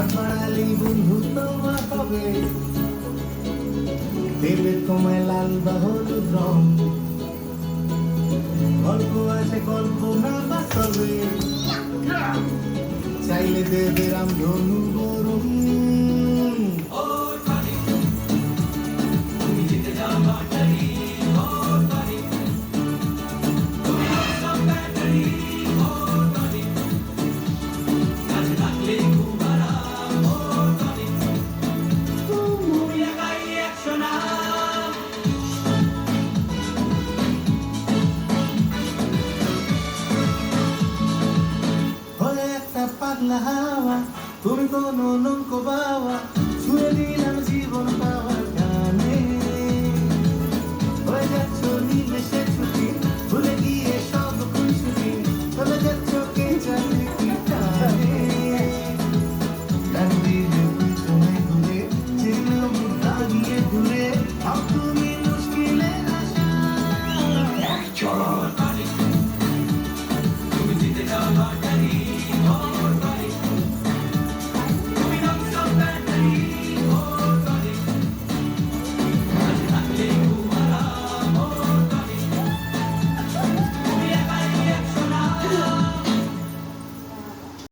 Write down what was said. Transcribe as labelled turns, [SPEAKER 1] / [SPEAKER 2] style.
[SPEAKER 1] হাত বাড়ালি বন্ধু তোমার হবে, দেবে তোমায় লাল বা হলুদ রং। গল্প আছে কল্পনা বাস্তবে, চাইলে দেবে রাম ধনু বরুণ। হলে একটা পাগলা হাওয়া, তুমি কোনো নৌকো বাওয়া, ছুঁয়ে দিলাম জীবন পাওয়ার গানে, হয়ে যাচ্ছ নিমেষে